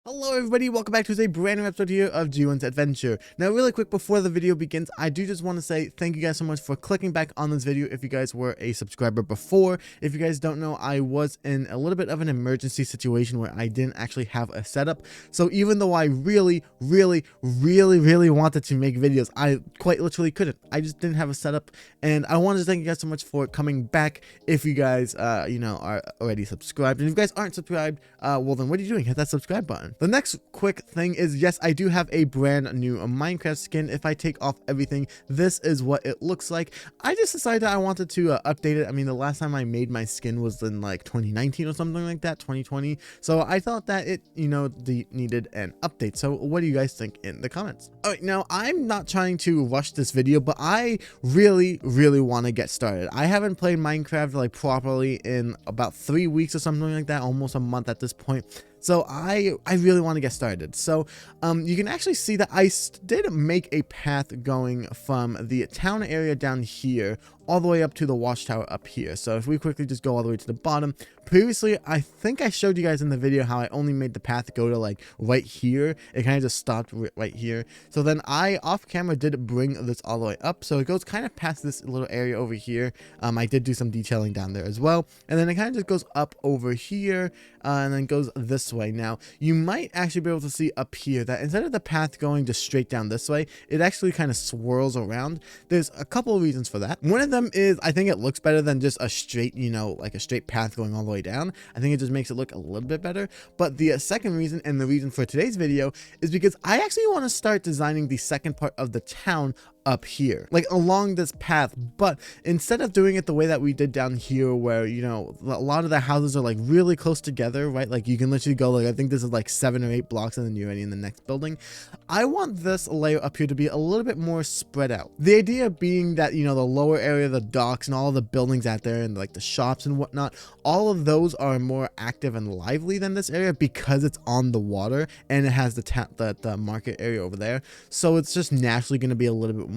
Hello everybody, welcome back to a brand new episode here of G1's Adventure. Now really quick before the video begins, I do just want to say thank you guys so much for clicking back on this video if you guys were a subscriber before. If you guys don't know, I was in a little bit of an emergency situation where I didn't actually have a setup. So even though I really wanted to make videos, I quite literally couldn't. I just didn't have a setup, and I wanted to thank you guys so much for coming back. If you guys are already subscribed, and if you guys aren't subscribed, well then what are you doing? Hit that subscribe button. The next quick thing is, yes, I do have a brand new Minecraft skin. If I take off everything, this is what it looks like. I just decided I wanted to update it. I mean, the last time I made my skin was in like 2019 or something like that, 2020. So I thought that it, needed an update. So what do you guys think in the comments? All right, now I'm not trying to rush this video, but I really want to get started. I haven't played Minecraft like properly in about 3 weeks or something like that, almost a month at this point. So I really want to get started. So you can actually see that I did make a path going from the town area down here all the way up to the watchtower up here. So if we quickly just go all the way to the bottom, previously I think I showed you guys in the video how I only made the path go to like right here. It kind of just stopped right here. So then I off camera did bring this all the way up, so it goes kind of past this little area over here. I did do some detailing down there as well, and then it kind of just goes up over here and then goes this way. Now you might actually be able to see up here that instead of the path going just straight down this way, it actually kind of swirls around. There's a couple of reasons for that. One of them is I think it looks better than just a straight, like a straight path going all the way down. I think it just makes it look a little bit better. But the second reason, and the reason for today's video, is because I actually want to start designing the second part of the town up here, like along this path. But instead of doing it the way that we did down here, where a lot of the houses are like really close together, right? Like you can literally go, like I think this is like 7 or 8 blocks and then you're already in the next building. I want this layer up here to be a little bit more spread out. The idea being that the lower area, the docks and all of the buildings out there and like the shops and whatnot, all of those are more active and lively than this area because it's on the water and it has the market area over there. So it's just naturally going to be a little bit more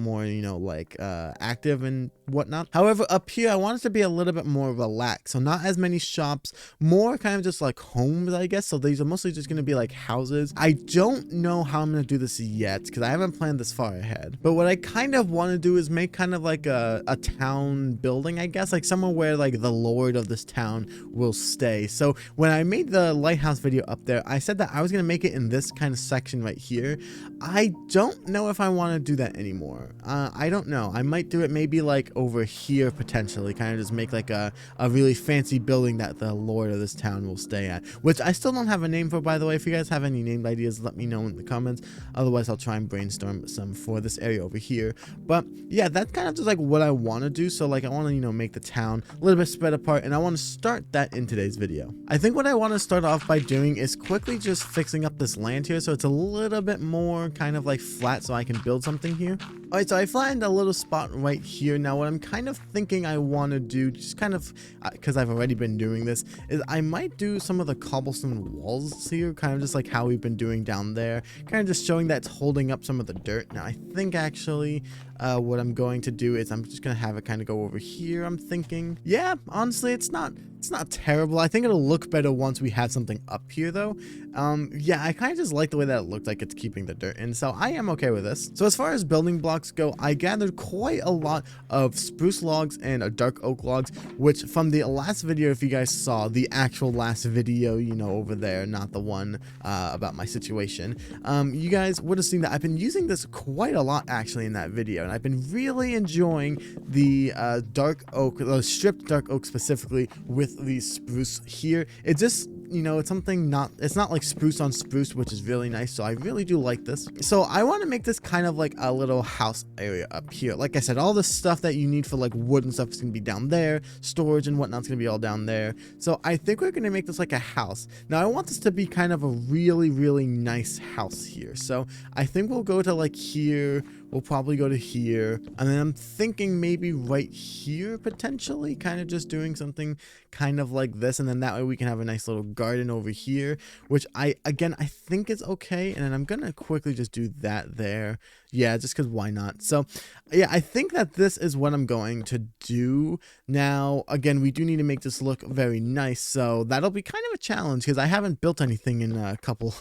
active and whatnot. However, up here I want it to be a little bit more relaxed, so not as many shops, more kind of just like homes, I guess. So these are mostly just going to be like houses. I don't know how I'm going to do this yet because I haven't planned this far ahead, but what I kind of want to do is make kind of like a town building, I guess, like somewhere where like the lord of this town will stay. So when I made the lighthouse video up there, I said that I was going to make it in this kind of section right here. I don't know if I want to do that anymore. I don't know. I might do it maybe like over here potentially, kind of just make like a really fancy building that the lord of this town will stay at, which I still don't have a name for, by the way. If you guys have any named ideas, let me know in the comments. Otherwise I'll try and brainstorm some for this area over here. But yeah, that's kind of just like what I want to do. So like I want to make the town a little bit spread apart, and I want to start that in today's video. I think what I want to start off by doing is quickly just fixing up this land here so it's a little bit more kind of like flat so I can build something here. Alright, so I find a little spot right here. Now what I'm kind of thinking I want to do, just kind of because I've already been doing this, is I might do some of the cobblestone walls here, kind of just like how we've been doing down there, kind of just showing that it's holding up some of the dirt. Now I think actually what I'm going to do is I'm just going to have it kind of go over here, I'm thinking. Yeah, honestly, it's not terrible. I think it'll look better once we have something up here though. Yeah, I kind of just like the way that it looked like it's keeping the dirt in, so I am okay with this. So as far as building blocks go, I gathered quite a lot of spruce logs and dark oak logs, which from the last video, if you guys saw the actual last video, over there, not the one about my situation, you guys would have seen that I've been using this quite a lot actually in that video, and I've been really enjoying the dark oak, the stripped dark oak specifically with the spruce here. It just it's something it's not like spruce on spruce, which is really nice. So I really do like this. So I want to make this kind of like a little house area up here. Like I said, all the stuff that you need for like wood and stuff is going to be down there. Storage and whatnot's going to be all down there. So I think we're going to make this like a house. Now I want this to be kind of a really nice house here. So I think we'll go to like here. We'll probably go to here, and then I'm thinking maybe right here potentially, kind of just doing something kind of like this, and then that way we can have a nice little garden over here, which I think is okay. And then I'm gonna quickly just do that there, Yeah, just because why not? So yeah, I think that this is what I'm going to do. Now, again, we do need to make this look very nice, so that'll be kind of a challenge because I haven't built anything in a couple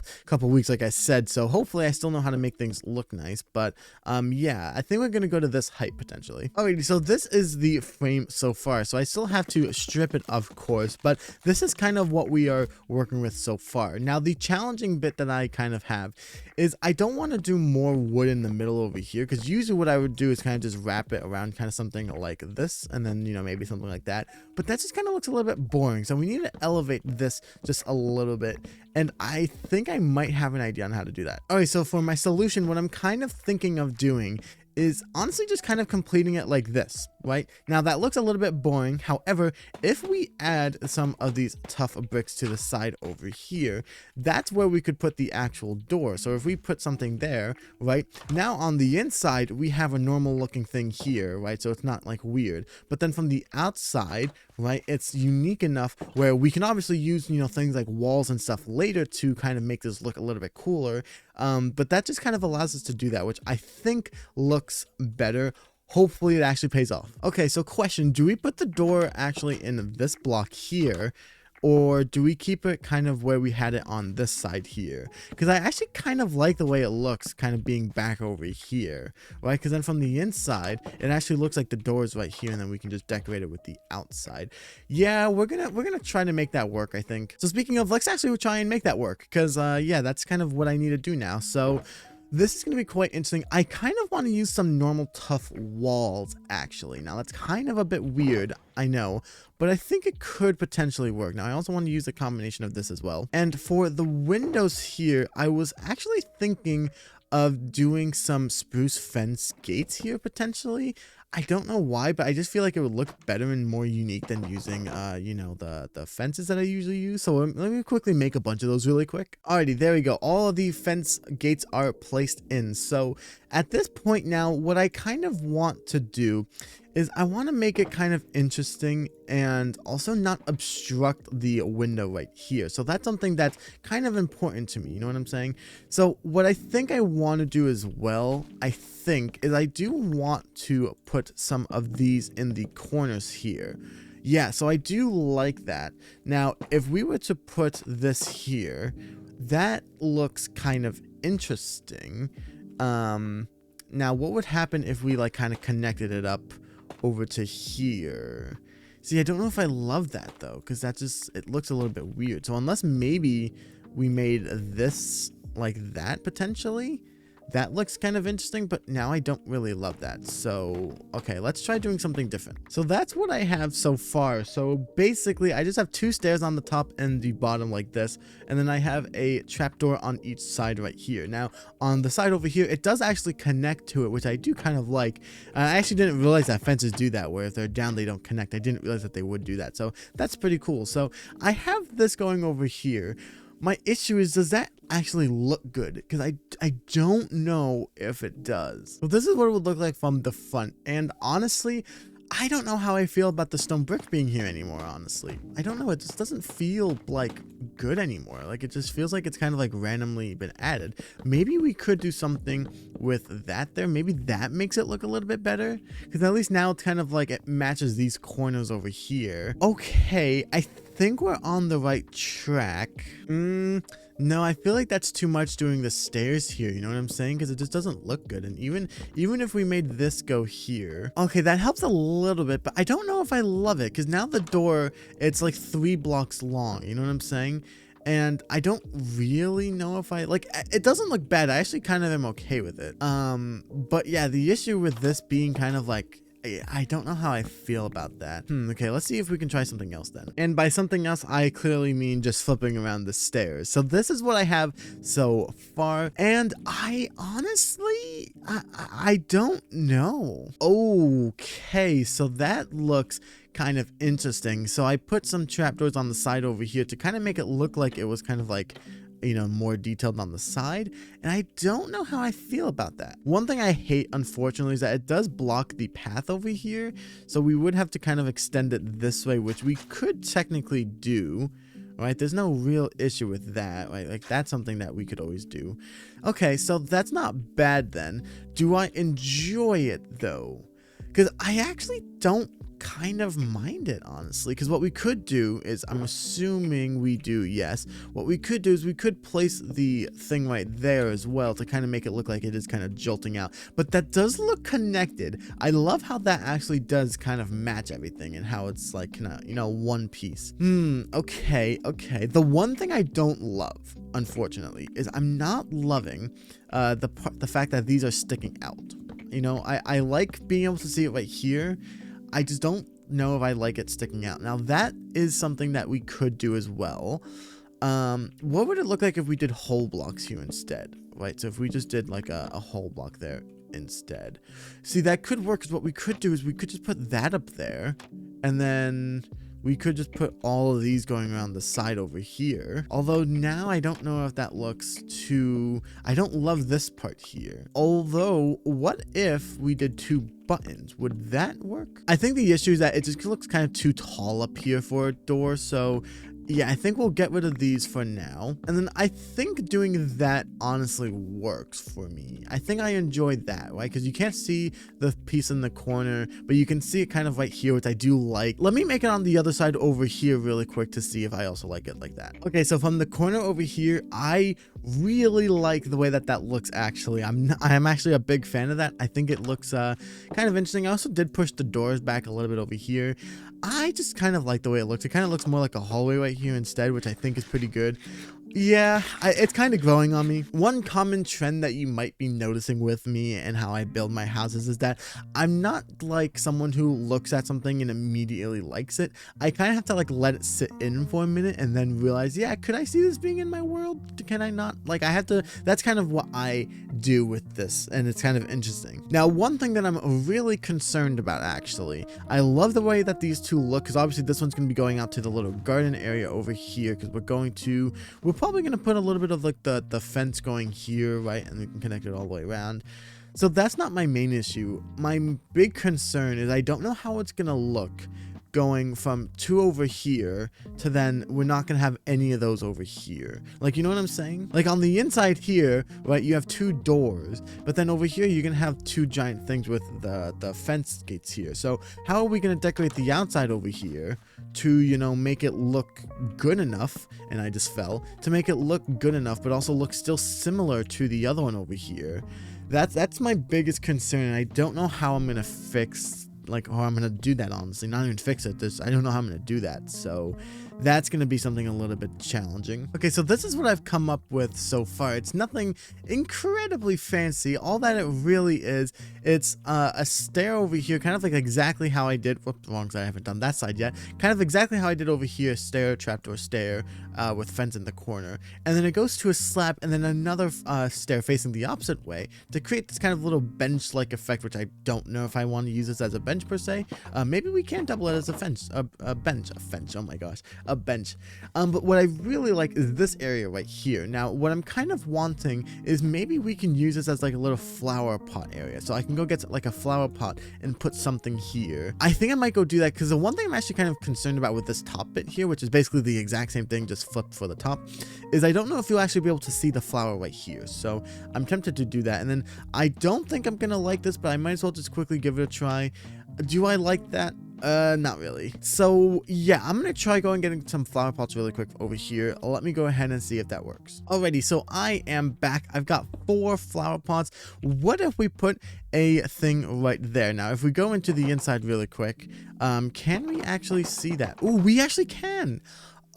weeks, like I said. So hopefully I still know how to make things look nice. But yeah, I think we're gonna go to this height potentially. Alrighty, so this is the frame so far. So I still have to strip it, of course, but this is kind of what we are working with so far. Now, the challenging bit that I kind of have is I don't want to do more wood in the middle over here, because usually what I would do is kind of just wrap it around kind of something like this, and then, you know, maybe something like that. But that just kind of looks a little bit boring. So we need to elevate this just a little bit. And I think I might have an idea on how to do that. All right, so for my solution, what I'm kind of thinking of doing is honestly just kind of completing it like this, right? Now that looks a little bit boring. However, if we add some of these tough bricks to the side over here, that's where we could put the actual door. So if we put something there, right? Now on the inside, we have a normal looking thing here, right? So it's not like weird. But then from the outside, right, it's unique enough where we can obviously use, you know, things like walls and stuff later to kind of make this look a little bit cooler. But that just kind of allows us to do that, which I think looks better. Hopefully it actually pays off. Okay, so question, do we put the door actually in this block here? Or do we keep it kind of where we had it on this side here? Because I actually kind of like the way it looks kind of being back over here, right? Because then from the inside, it actually looks like the door is right here, and then we can just decorate it with the outside. Yeah, we're gonna try to make that work, I think. So speaking of, let's actually try and make that work, because yeah, that's kind of what I need to do now. So this is going to be quite interesting. I kind of want to use some normal tough walls, actually. Now, that's kind of a bit weird, I know, but I think it could potentially work. Now, I also want to use a combination of this as well. And for the windows here, I was actually thinking of doing some spruce fence gates here, potentially. I don't know why, but I just feel like it would look better and more unique than using, you know, the fences that I usually use. So let me quickly make a bunch of those really quick. Alrighty, there we go. All of the fence gates are placed in. So at this point now, what I kind of want to do is I want to make it kind of interesting and also not obstruct the window right here. So that's something that's kind of important to me. You know what I'm saying? So what I think I want to do as well, I think, is I do want to put some of these in the corners here. Yeah, so I do like that. Now, if we were to put this here, that looks kind of interesting. Now, what would happen if we like kind of connected it up over to here? See, I don't know if I love that though, because that just, it looks a little bit weird. So unless maybe we made this like that potentially, that looks kind of interesting, but now I don't really love that. So, okay, let's try doing something different. So that's what I have so far. So basically, I just have two stairs on the top and the bottom like this, and then I have a trapdoor on each side right here. Now, on the side over here, it does actually connect to it, which I do kind of like. I actually didn't realize that fences do that, where if they're down, they don't connect. I didn't realize that they would do that. So that's pretty cool. So I have this going over here. My issue is, does that actually look good? Because I don't know if it does. So this is what it would look like from the front. And honestly, I don't know how I feel about the stone brick being here anymore, honestly. I don't know. It just doesn't feel like good anymore. Like, it just feels like it's kind of like randomly been added. Maybe we could do something with that there. Maybe that makes it look a little bit better. Because at least now it's kind of like it matches these corners over here. Okay, I think we're on the right track. No, I feel like that's too much doing the stairs here, you know what I'm saying? Because it just doesn't look good. And even if we made this go here, okay, that helps a little bit, but I don't know if I love it, because now the door, it's like 3 blocks long, you know what I'm saying? And I don't really know if I like it. Doesn't look bad. I actually kind of am okay with it. But yeah, the issue with this being kind of like, I don't know how I feel about that. Okay, let's see if we can try something else then. And by something else, I clearly mean just flipping around the stairs. So this is what I have so far. And I honestly, I don't know. Okay, so that looks kind of interesting. So I put some trapdoors on the side over here to kind of make it look like it was kind of like, you know, more detailed on the side, and I don't know how I feel about that. One thing I hate, unfortunately, is that it does block the path over here, so we would have to kind of extend it this way, which we could technically do, right? There's no real issue with that, right? Like, that's something that we could always do. Okay, so that's not bad then. Do I enjoy it though? Because I actually don't kind of mind it, honestly, because what we could do is, I'm assuming we do, yes, what we could do is we could place the thing right there as well to kind of make it look like it is kind of jolting out, but that does look connected. I love how that actually does kind of match everything and how it's like kind of, you know, one piece. Okay. The one thing I don't love, unfortunately, is I'm not loving the fact that these are sticking out. You know, I like being able to see it right here. I just don't know if I like it sticking out. Now, that is something that we could do as well. What would it look like if we did whole blocks here instead? Right, so if we just did like a whole block there instead. See, that could work, because what we could do is we could just put that up there, and then we could just put all of these going around the side over here. Although now I don't know if that looks too... I don't love this part here. Although, what if we did 2 buttons? Would that work? I think the issue is that it just looks kind of too tall up here for a door, so... yeah, I think we'll get rid of these for now. And then I think doing that honestly works for me. I think I enjoy that, right? Because you can't see the piece in the corner, but you can see it kind of right here, which I do like. Let me make it on the other side over here really quick to see if I also like it like that. Okay, so from the corner over here, I really like the way that that looks, actually. I'm actually a big fan of that. I think it looks kind of interesting. I also did push the doors back a little bit over here. I just kind of like the way it looks. It kind of looks more like a hallway right here instead, which I think is pretty good. Yeah, it's kind of growing on me. One common trend that you might be noticing with me and how I build my houses is that I'm not like someone who looks at something and immediately likes it. I kind of have to like let it sit in for a minute and then realize, yeah, could I see this being in my world? Can I not? Like, I have to, that's kind of what I do with this, and it's kind of interesting. Now, one thing that I'm really concerned about, actually, I love the way that these two look, because obviously this one's going to be going out to the little garden area over here, because we're probably going to put a little bit of like the fence going here, right? And we can connect it all the way around. So that's not my main issue. My big concern is I don't know how it's going to look going from 2 over here to then we're not going to have any of those over here. Like, you know what I'm saying? Like on the inside here, right, you have 2 doors, but then over here you're going to have 2 giant things with the fence gates here. So how are we going to decorate the outside over here to, you know, make it look good enough, and I just fell, to make it look good enough but also look still similar to the other one over here? That's my biggest concern, and I don't know how I'm going to fix, like, how I'm gonna do that, honestly. Not even fix it, I don't know how I'm gonna do that, so that's gonna be something a little bit challenging. Okay, so this is what I've come up with so far. It's nothing incredibly fancy. All that it really is, it's a stair over here, kind of like exactly how I did, whoops, wrong side, I haven't done that side yet, kind of exactly how I did over here, stair, trapdoor stair, with fence in the corner, and then it goes to a slab, and then another stair facing the opposite way to create this kind of little bench-like effect, which I don't know if I want to use this as a bench per se. Maybe we can double it as a bench, oh my gosh, a bench. But what I really like is this area right here. Now, what I'm kind of wanting is maybe we can use this as like a little flower pot area. So I can go get like a flower pot and put something here. I think I might go do that, because the one thing I'm actually kind of concerned about with this top bit here, which is basically the exact same thing, just flipped for the top, is I don't know if you'll actually be able to see the flower right here. So I'm tempted to do that. And then I don't think I'm gonna like this, but I might as well just quickly give it a try. Do I like that? Not really. So yeah, I'm gonna try going getting some flower pots really quick over here. Let me go ahead and see if that works. Alrighty, so I am back. I've got 4 flower pots. What if we put a thing right there? Now, if we go into the inside really quick, can we actually see that? Ooh, we actually can.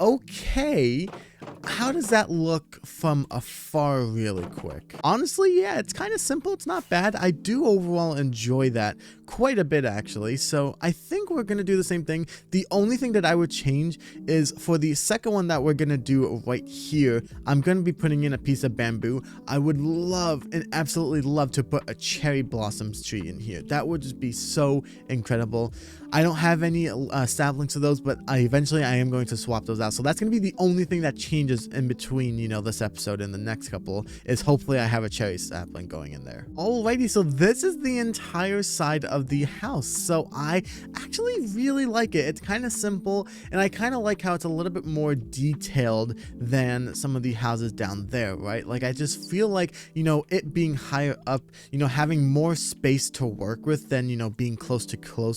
Okay, how does that look from afar really quick? Honestly, yeah, it's kind of simple. It's not bad. I do overall enjoy that quite a bit, actually. So I think we're going to do the same thing. The only thing that I would change is for the second one that we're going to do right here, I'm going to be putting in a piece of bamboo. I would love and absolutely love to put a cherry blossoms tree in here. That would just be so incredible. I don't have any saplings of those, but eventually I am going to swap those out. So that's going to be the only thing that changes in between, you know, this episode and the next couple, is hopefully I have a cherry sapling going in there. Alrighty, so this is the entire side of of the house. So I actually really like it. It's kind of simple, and I kind of like how it's a little bit more detailed than some of the houses down there, right? Like, I just feel like, you know, it being higher up, you know, having more space to work with than, you know, being close,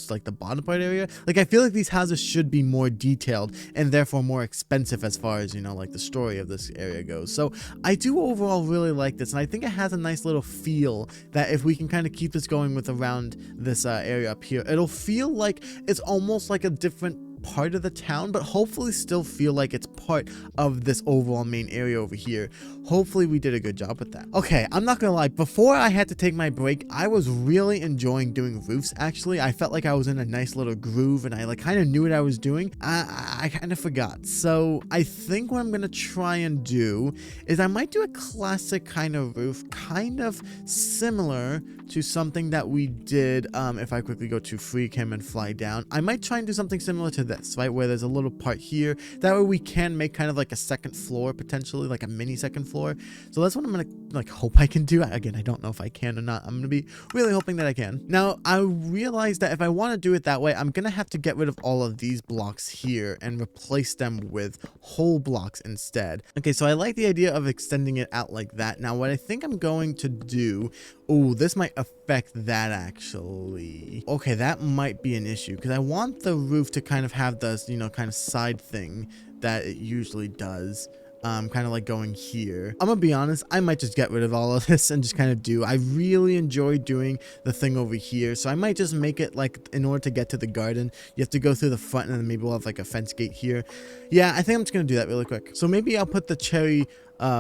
like the bottom part area. Like, I feel like these houses should be more detailed and therefore more expensive as far as, you know, like the story of this area goes. So I do overall really like this, and I think it has a nice little feel that if we can kind of keep this going with around this area up here, it'll feel like it's almost like a different part of the town, but hopefully still feel like it's part of this overall main area over here. Hopefully we did a good job with that. Okay, I'm not gonna lie, before I had to take my break, I was really enjoying doing roofs. Actually, I felt like I was in a nice little groove, and I like kind of knew what I was doing. I kind of forgot, so I think what I'm gonna try and do is I might do a classic kind of roof, kind of similar to something that we did. If I quickly go to free cam and fly down, I might try and do something similar to this, right, where there's a little part here. That way we can make kind of like a second floor, potentially like a mini second floor. So that's what I'm gonna like hope I can do. Again, I don't know if I can or not. I'm gonna be really hoping that I can. Now I realize that if I want to do it that way, I'm gonna have to get rid of all of these blocks here and replace them with whole blocks instead. Okay, so I like the idea of extending it out like that. Now what I think I'm going to do, oh, this might affect that actually. Okay, that might be an issue because I want the roof to kind of have this, you know, kind of side thing that it usually does. Kind of like going here. I'm gonna be honest, I might just get rid of all of this and just kind of do. I really enjoy doing the thing over here, so I might just make it like, in order to get to the garden, you have to go through the front, and then maybe we'll have like a fence gate here. Yeah, I think I'm just gonna do that really quick. So maybe I'll put the cherry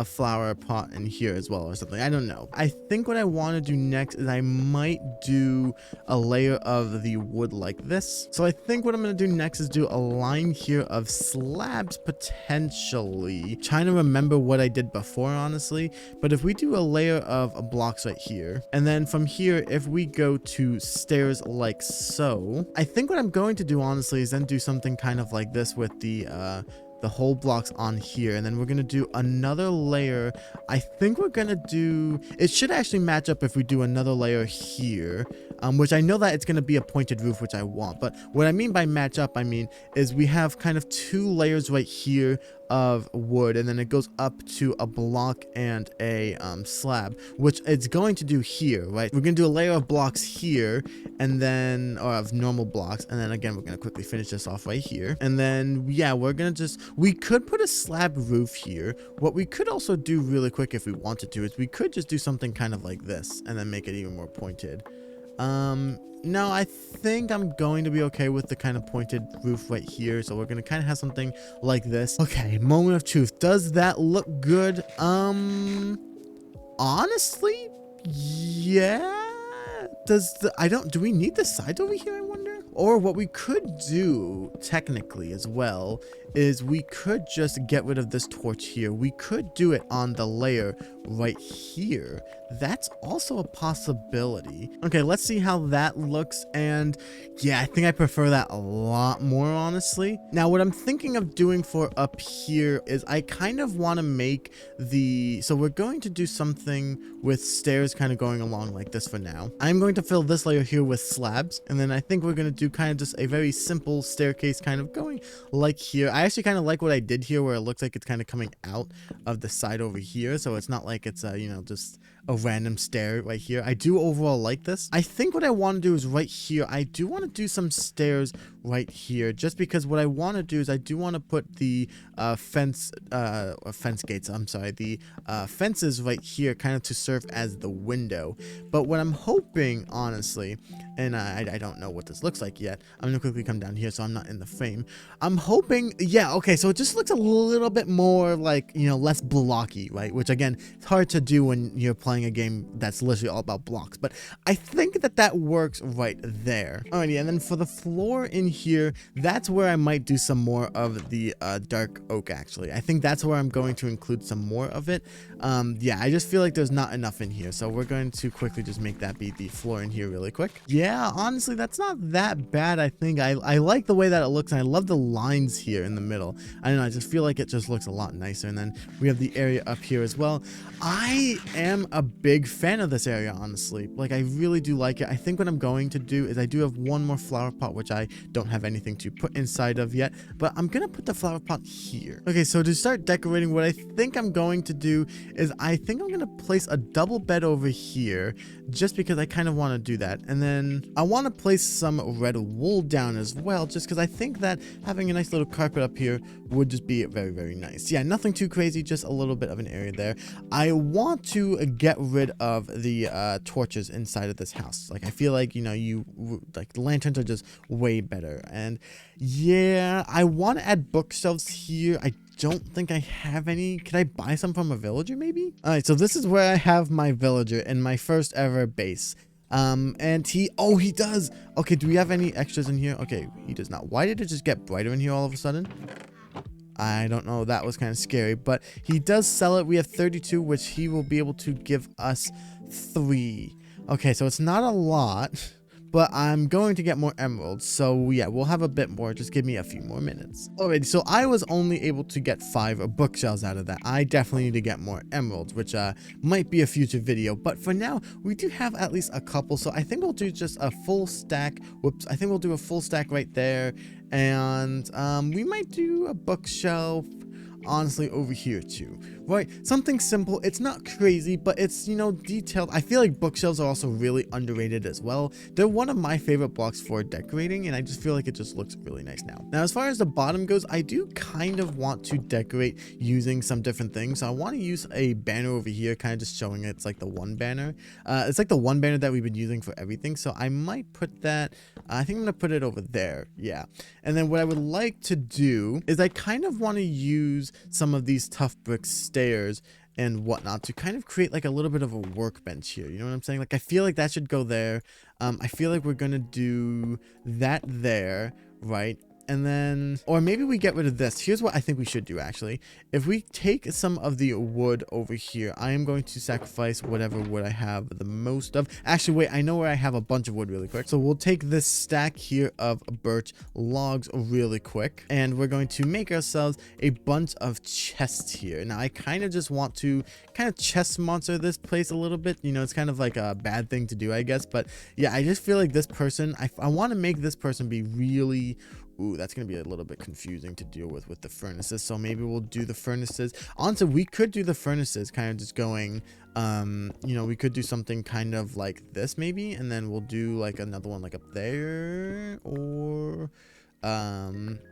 flower pot in here as well or something. I don't know. I think what I want to do next is I might do a layer of the wood like this. So I think what I'm going to do next is do a line here of slabs potentially. Trying to remember what I did before, honestly, but if we do a layer of blocks right here, and then from here if we go to stairs like so, I think what I'm going to do honestly is then do something kind of like this with the whole blocks on here, and then we're gonna do another layer. I think we're gonna do, it should actually match up if we do another layer here, which I know that it's gonna be a pointed roof, which I want, but what I mean by match up, I mean is we have kind of two layers right here of wood, and then it goes up to a block and a slab, which it's going to do here, right? We're gonna do a layer of blocks here, and then, or of normal blocks, and then again we're gonna quickly finish this off right here, and then yeah, we're gonna just, we could put a slab roof here. What we could also do really quick if we wanted to is we could just do something kind of like this and then make it even more pointed. No, I think I'm going to be okay with the kind of pointed roof right here. So we're going to kind of have something like this. Okay, moment of truth. Does that look good? Honestly, yeah. Do we need the sides over here, I wonder? Or what we could do technically as well is we could just get rid of this torch here. We could do it on the layer right here. That's also a possibility. Okay, let's see how that looks. And yeah, I think I prefer that a lot more, honestly. Now, what I'm thinking of doing for up here is I kind of want to make the, so we're going to do something with stairs kind of going along like this for now. I'm going to fill this layer here with slabs, and then I think we're going to do kind of just a very simple staircase kind of going like here. I actually kind of like what I did here, where it looks like it's kind of coming out of the side over here, so it's not like it's you know, just a random stair right here. I do overall like this. I think what I want to do is right here, I do want to do some stairs right here, just because what I want to do is I do want to put the fence gates, I'm sorry, the fences right here kind of to serve as the window. But what I'm hoping, honestly, and I don't know what this looks like yet, I'm gonna quickly come down here so I'm not in the frame. I'm hoping, yeah, okay, so it just looks a little bit more like, you know, less blocky, right? Which again, it's hard to do when you're playing a game that's literally all about blocks, but I think that that works right there. Alrighty, and then for the floor in here, that's where I might do some more of the dark oak. Actually, I think that's where I'm going to include some more of it. Yeah, I just feel like there's not enough in here, so we're going to quickly just make that be the floor in here really quick. Yeah, honestly, that's not that bad. I think I like the way that it looks, and I love the lines here in the middle. I don't know, I just feel like it just looks a lot nicer. And then we have the area up here as well. I am a big fan of this area, honestly. Like, I really do like it. I think what I'm going to do is I do have one more flower pot, which I don't have anything to put inside of yet, but I'm gonna put the flower pot here. Okay, so to start decorating, what I think I'm going to do is I think I'm gonna place a double bed over here, just because I kind of want to do that. And then I want to place some red wool down as well, just because I think that having a nice little carpet up here would just be very, very nice. Yeah, nothing too crazy, just a little bit of an area there. I want to get rid of the torches inside of this house. Like, I feel like, you know, like lanterns are just way better. And yeah, I want to add bookshelves here. I don't think I have any. Can I buy some from a villager maybe? All right, so this is where I have my villager in my first ever base. And he does. Okay, do we have any extras in here? Okay, he does not. Why did it just get brighter in here all of a sudden? I don't know, that was kind of scary, but he does sell it. We have 32, which he will be able to give us 3. Okay, so it's not a lot, but I'm going to get more emeralds. So yeah, we'll have a bit more. Just give me a few more minutes. Alrighty, so I was only able to get 5 bookshelves out of that. I definitely need to get more emeralds, which might be a future video. But for now, we do have at least a couple. So I think we'll do just a full stack. Whoops, I think we'll do a full stack right there. And we might do a bookshelf, honestly, over here too, right? Something simple. It's not crazy, but it's, you know, detailed. I feel like bookshelves are also really underrated as well. They're one of my favorite blocks for decorating, and I just feel like it just looks really nice now. Now, as far as the bottom goes, I do kind of want to decorate using some different things. So I want to use a banner over here, kind of just showing it's like the one banner. It's like the one banner that we've been using for everything. So I might put that, I think I'm going to put it over there. Yeah. And then what I would like to do is I kind of want to use some of these tough brick stairs and whatnot to kind of create like a little bit of a workbench here. You know what I'm saying? Like, I feel like that should go there. I feel like we're gonna do that there, right? And then, or maybe we get rid of this. Here's what I think we should do, actually. If we take some of the wood over here, I am going to sacrifice whatever wood I have the most of. Actually, wait, I know where I have a bunch of wood really quick. So we'll take this stack here of birch logs really quick, and we're going to make ourselves a bunch of chests here. Now, I kind of just want to kind of chest monster this place a little bit. You know, it's kind of like a bad thing to do, I guess. But yeah, I just feel like this person, I want to make this person be really... Ooh, that's going to be a little bit confusing to deal with the furnaces. So maybe we'll do the furnaces. Honestly, we could do the furnaces kind of just going, you know, we could do something kind of like this maybe. And then we'll do like another one like up there, or...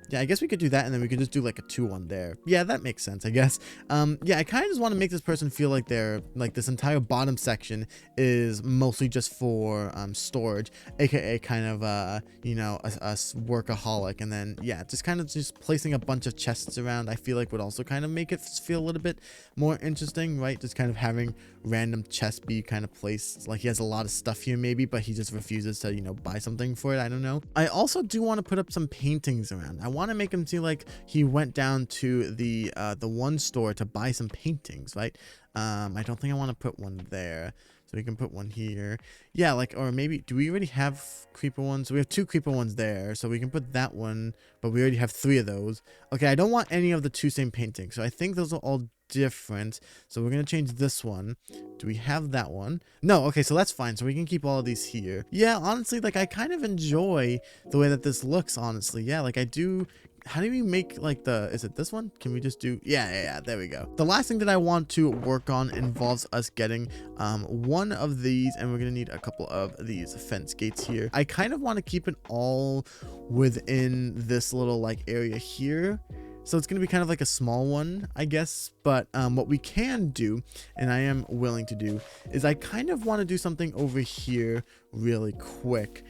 yeah, I guess we could do that, and then we could just do like a 2-1 there. Yeah, that makes sense, I guess. Yeah, I kind of just want to make this person feel like they're like this entire bottom section is mostly just for storage, aka kind of you know, a workaholic. And then yeah, just kind of just placing a bunch of chests around, I feel like would also kind of make it feel a little bit more interesting, right? Just kind of having random chests be kind of placed, like he has a lot of stuff here maybe, but he just refuses to, you know, buy something for it. I don't know. I also do want to put up some paintings around. I want to make him seem like he went down to the one store to buy some paintings, right? I don't think I want to put one there, so we can put one here. Yeah, like, or maybe, do we already have creeper ones? We have 2 creeper ones there, so we can put that one, but we already have 3 of those. Okay, I don't want any of the 2 same paintings, so I think those are all different. So we're gonna change this one. Do we have that one? No. Okay, so that's fine. So we can keep all of these here. Yeah, honestly, like, I kind of enjoy the way that this looks, honestly. Yeah, like, I do. How do we make like the, is it this one? Can we just do, yeah, there we go. The last thing that I want to work on involves us getting one of these, and we're gonna need a couple of these fence gates here. I kind of want to keep it all within this little like area here. So it's going to be kind of like a small one, I guess. But what we can do, and I am willing to do, is I kind of want to do something over here really quick.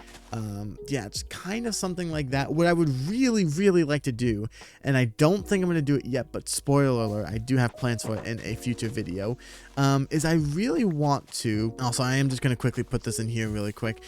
Yeah, it's kind of something like that. What I would really like to do, and I don't think I'm going to do it yet, but spoiler alert, I do have plans for it in a future video, is I really want to, also I am just going to quickly put this in here really quick.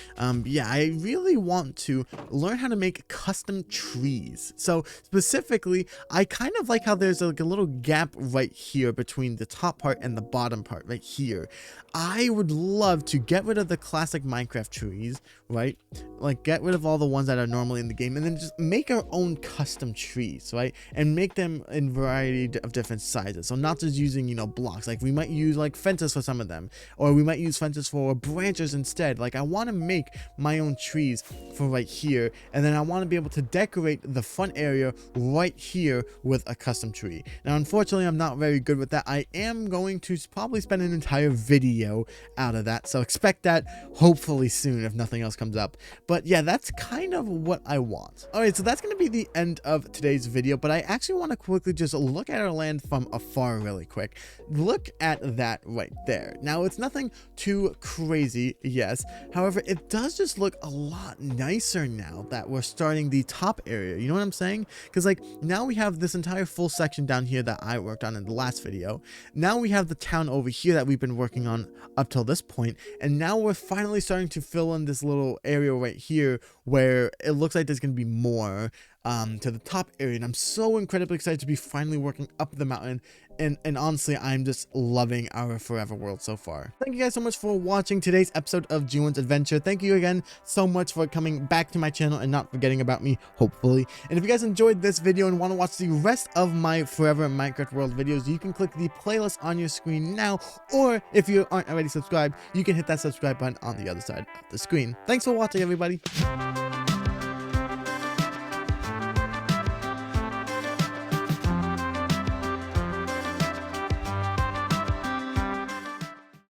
Yeah, I really want to learn how to make custom trees. So specifically, I kind of like how there's like a little gap right here between the top part and the bottom part right here. I would love to get rid of the classic Minecraft trees, right? Like get rid of all the ones that are normally in the game and then just make our own custom trees, right? And make them in variety of different sizes. So not just using, you know, blocks. Like we might use like fences for some of them, or we might use fences for branches instead. Like I want to make my own trees for right here, and then I want to be able to decorate the front area right here with a custom tree. Now unfortunately I'm not very good with that. I am going to probably spend an entire video out of that, so expect that hopefully soon if nothing else comes up. But yeah, that's kind of what I want. Alright, so that's going to be the end of today's video, but I actually want to quickly just look at our land from afar really quick. Look at that right there. Now it's nothing too crazy, yes, however it does just look a lot nicer now that we're starting the top area, you know what I'm saying? Because like now we have this entire full section down here that I worked on in the last video. Now we have the town over here that we've been working on up till this point, and now we're finally starting to fill in this little area right here where it looks like there's going to be more to the top area, and I'm so incredibly excited to be finally working up the mountain. And honestly, I'm just loving our forever world so far. Thank you guys so much for watching today's episode of G1's Adventure. Thank you again so much for coming back to my channel and not forgetting about me, hopefully. And if you guys enjoyed this video and want to watch the rest of my forever Minecraft world videos, you can click the playlist on your screen now, or if you aren't already subscribed, you can hit that subscribe button on the other side of the screen. Thanks for watching, everybody.